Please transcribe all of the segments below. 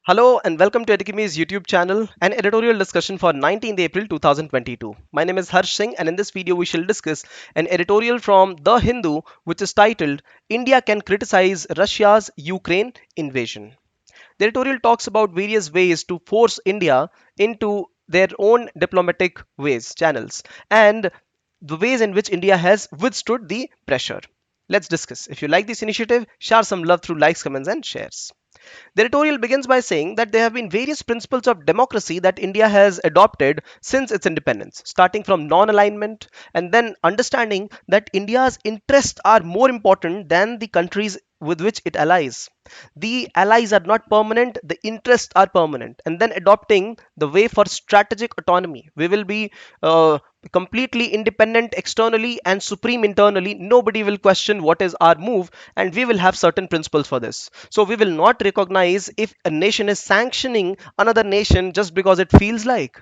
Hello and welcome to Edukimi's YouTube channel, an editorial discussion for 19th April 2022. My name is Harsh Singh, and in this video we shall discuss an editorial from The Hindu which is titled India Can Criticize Russia's Ukraine Invasion. The editorial talks about various ways to force India into their own diplomatic channels, and the ways in which India has withstood the pressure. Let's discuss. If you like this initiative, share some love through likes, comments, and shares. The editorial begins by saying that there have been various principles of democracy that India has adopted since its independence, starting from non alignment and then understanding that India's interests are more important than the countries with which it allies. The allies are not permanent, the interests are permanent, and then adopting the way for strategic autonomy. We will be completely independent externally and supreme internally. Nobody will question what is our move, and we will have certain principles for this. So we will not recognize if a nation is sanctioning another nation just because it feels like.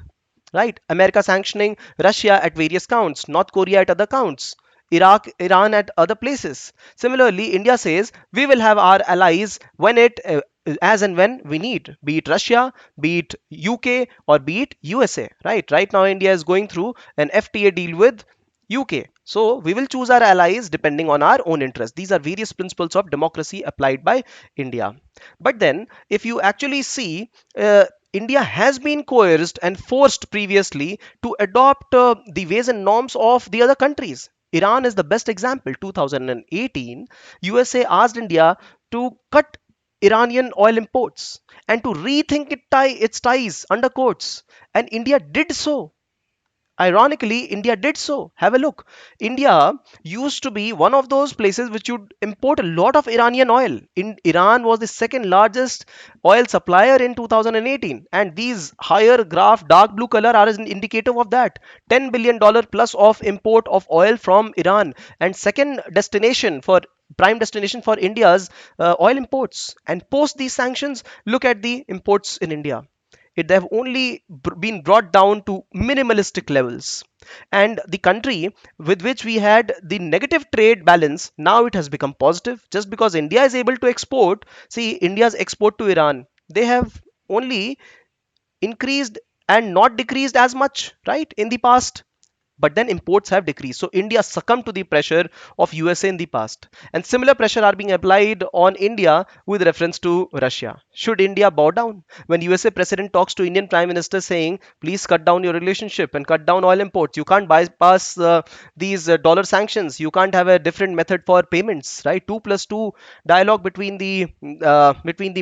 Right? America sanctioning Russia at various counts, North Korea at other counts, Iraq, Iran at other places. Similarly, India says we will have our allies when it as and when we need, be it Russia, be it UK, or be it USA. Right now, India is going through an FTA deal with UK. So we will choose our allies depending on our own interests. These are various principles of democracy applied by India. But then, if you actually see, India has been coerced and forced previously to adopt the ways and norms of the other countries. Iran is the best example. 2018, USA asked India to cut Iranian oil imports and to rethink its ties under quotes, and India did so. Ironically, India did so. Have a look. India used to be one of those places which would import a lot of Iranian oil. Iran was the second largest oil supplier in 2018, and these higher graph dark blue color are an indicative of that. $10 billion plus of import of oil from Iran, and second destination for prime destination for India's oil imports. And post these sanctions, look at the imports in India. They have only been brought down to minimalistic levels, and the country with which we had the negative trade balance, now it has become positive just because India is able to export. See, India's export to Iran, they have only increased and not decreased as much, right, in the past. But then imports have decreased. So India succumbed to the pressure of USA in the past. And similar pressure are being applied on India with reference to Russia. Should India bow down? When USA President talks to Indian Prime Minister saying, please cut down your relationship and cut down oil imports. You can't bypass these dollar sanctions. You can't have a different method for payments, right? 2+2 dialogue between the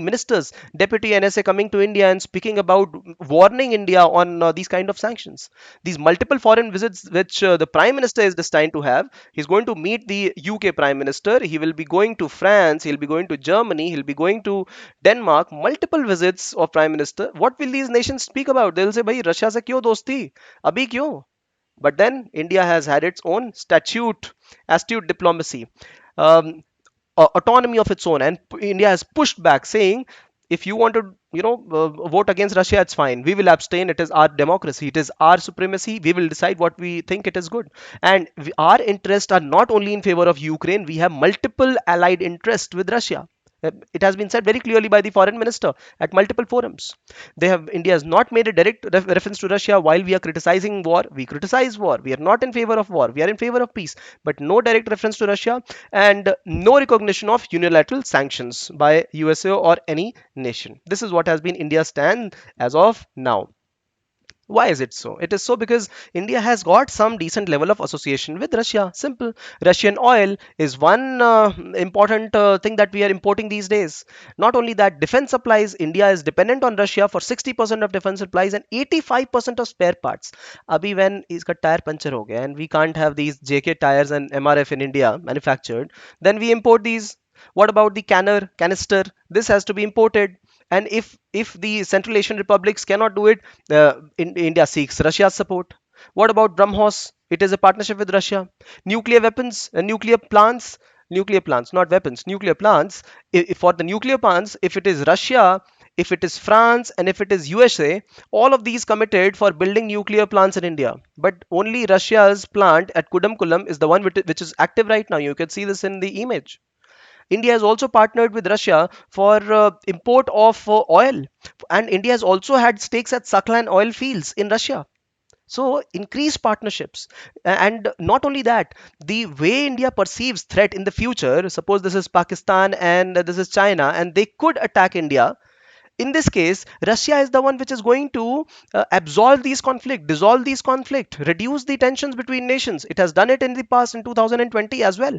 ministers. Deputy NSA coming to India and speaking about warning India on these kind of sanctions. These multiple foreign visits which the Prime Minister is destined to have. He's going to meet the UK Prime Minister. He will be going to France. He'll be going to Germany. He'll be going to Denmark. Multiple visits of Prime Minister. What will these nations speak about? They'll say, "Bhai, Russia se क्यों दोस्ती? अभी क्यों?" But then India has had its own astute diplomacy, um, autonomy of its own, and India has pushed back, saying, if you want to, vote against Russia, it's fine. We will abstain. It is our democracy. It is our supremacy. We will decide what we think it is good. And our interests are not only in favor of Ukraine. We have multiple allied interests with Russia. It has been said very clearly by the foreign minister at multiple forums. India has not made a direct reference to Russia while we are criticizing war. We criticize war. We are not in favor of war. We are in favor of peace. But no direct reference to Russia, and no recognition of unilateral sanctions by USA or any nation. This is what has been India's stand as of now. Why is it so? It is so because India has got some decent level of association with Russia. Simple. Russian oil is one important thing that we are importing these days. Not only that, defense supplies. India is dependent on Russia for 60% of defense supplies and 85% of spare parts. Abhi when iska tire puncture ho gaya and we can't have these JK tires and MRF in India manufactured, then we import these. What about the canister? This has to be imported. And if the Central Asian republics cannot do it, India seeks Russia's support. What about BrahMos? It is a partnership with Russia. Nuclear weapons and nuclear plants, not weapons, nuclear plants. For the nuclear plants, if it is Russia, if it is France, and if it is USA, all of these committed for building nuclear plants in India. But only Russia's plant at Kudamkulam is the one which is active right now. You can see this in the image. India has also partnered with Russia for import of oil, and India has also had stakes at Sakhalin oil fields in Russia. So increase partnerships. And not only that, the way India perceives threat in the future, suppose this is Pakistan and this is China, and they could attack India. In this case, Russia is the one which is going to absolve these conflict, dissolve these conflict, reduce the tensions between nations. It has done it in the past in 2020 as well,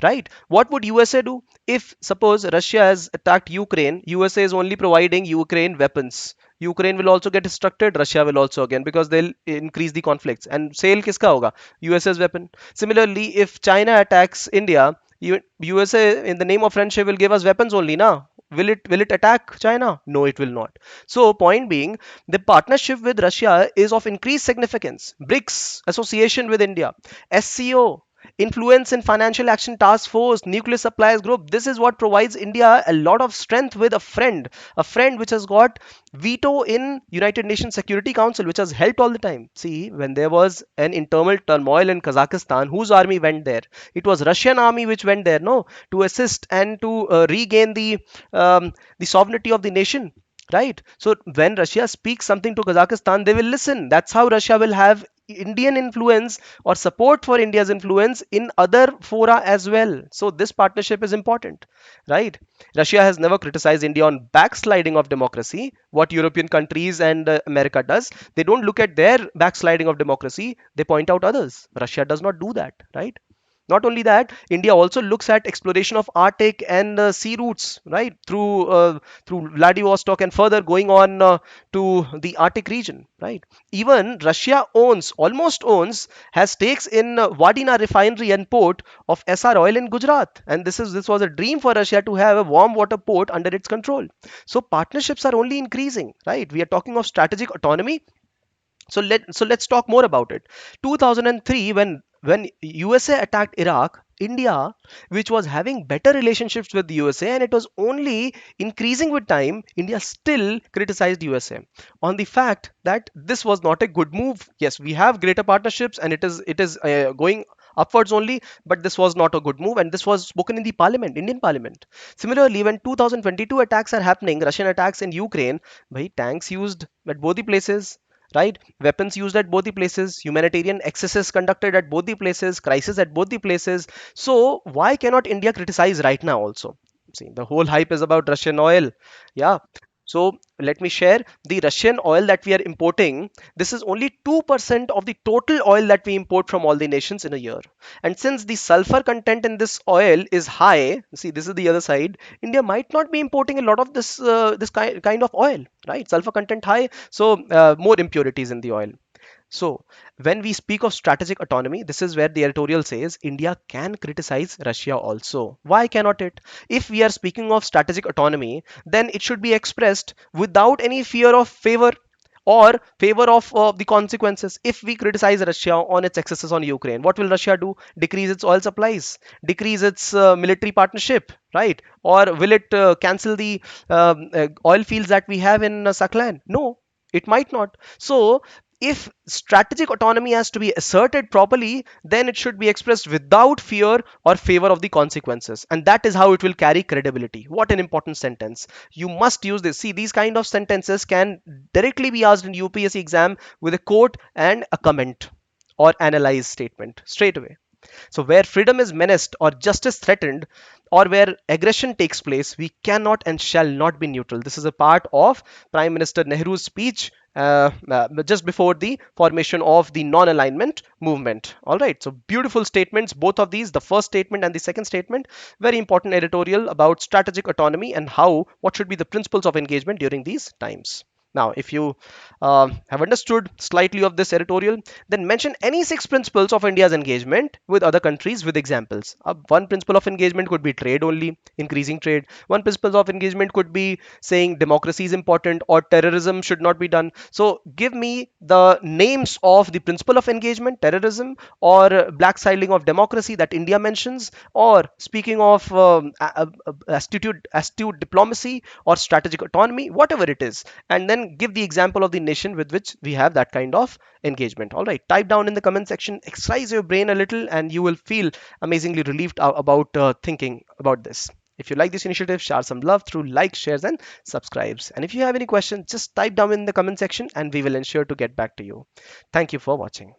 right? What would USA do if suppose Russia has attacked Ukraine? USA is only providing Ukraine weapons. Ukraine will also get instructed, Russia will also again, because they'll increase the conflicts. And sale kiska hoga? USA's weapon. Similarly, if China attacks India, USA in the name of friendship will give us weapons only, na? Will it attack China? No, it will not. So point being, the partnership with Russia is of increased significance. BRICS association with India, SCO, influence in financial action task force, nuclear suppliers group. This is what provides India a lot of strength with a friend which has got veto in United Nations Security Council, which has helped all the time. See, when there was an internal turmoil in Kazakhstan, whose army went there? It was Russian army which went there, no, to assist and to regain the sovereignty of the nation. Right. So when Russia speaks something to Kazakhstan, they will listen. That's how Russia will have Indian influence or support for India's influence in other fora as well. So this partnership is important, right? Russia has never criticized India on backsliding of democracy. What European countries and America does, they don't look at their backsliding of democracy. They point out others. Russia does not do that, right? Not only that, India also looks at exploration of Arctic and sea routes, right, through Vladivostok and further going on to the Arctic region, right. Even Russia almost owns, has stakes in Wadina refinery and port of SR Oil in Gujarat, and this was a dream for Russia to have a warm water port under its control. So partnerships are only increasing, right? We are talking of strategic autonomy. So let's talk more about it. 2003, when USA attacked Iraq, India, which was having better relationships with the USA, and it was only increasing with time, India still criticized USA on the fact that this was not a good move. Yes, we have greater partnerships, and it is going upwards only, but this was not a good move, and this was spoken in the parliament, Indian parliament. Similarly, when 2022 attacks are happening, Russian attacks in Ukraine, by tanks used at both the places, right? Weapons used at both the places, humanitarian excesses conducted at both the places, crisis at both the places. So why cannot India criticize right now also? See, the whole hype is about Russian oil. Yeah. So let me share the Russian oil that we are importing. This is only 2% of the total oil that we import from all the nations in a year. And since the sulfur content in this oil is high, see, this is the other side. India might not be importing a lot of this kind of oil, right? Sulfur content high, so more impurities in the oil. So, when we speak of strategic autonomy, this is where the editorial says India can criticize Russia also. Why cannot it? If we are speaking of strategic autonomy, then it should be expressed without any fear of favor or favor of the consequences. If we criticize Russia on its excesses on Ukraine, what will Russia do? Decrease its oil supplies, decrease its military partnership, right? Or will it cancel the oil fields that we have in Sakhalin? No, it might not. So if strategic autonomy has to be asserted properly, then it should be expressed without fear or favor of the consequences. And that is how it will carry credibility. What an important sentence. You must use this. See, these kind of sentences can directly be asked in UPSC exam with a quote and a comment or analyze statement straight away. So, where freedom is menaced or justice threatened, or where aggression takes place, we cannot and shall not be neutral. This is a part of Prime Minister Nehru's speech just before the formation of the non-alignment movement. All right, so beautiful statements, both of these, the first statement and the second statement, very important editorial about strategic autonomy and what should be the principles of engagement during these times. Now, if you have understood slightly of this editorial, then mention any six principles of India's engagement with other countries with examples. One principle of engagement could be trade only, increasing trade. One principle of engagement could be saying democracy is important or terrorism should not be done. So give me the names of the principle of engagement, terrorism, or black siling of democracy that India mentions, or speaking of astute diplomacy or strategic autonomy, whatever it is. And then then give the example of the nation with which we have that kind of engagement. All right, type down in the comment section, exercise your brain a little, and you will feel amazingly relieved about thinking about this. If you like this initiative, share some love through likes, shares, and subscribes. And if you have any questions, just type down in the comment section and we will ensure to get back to you. Thank you for watching.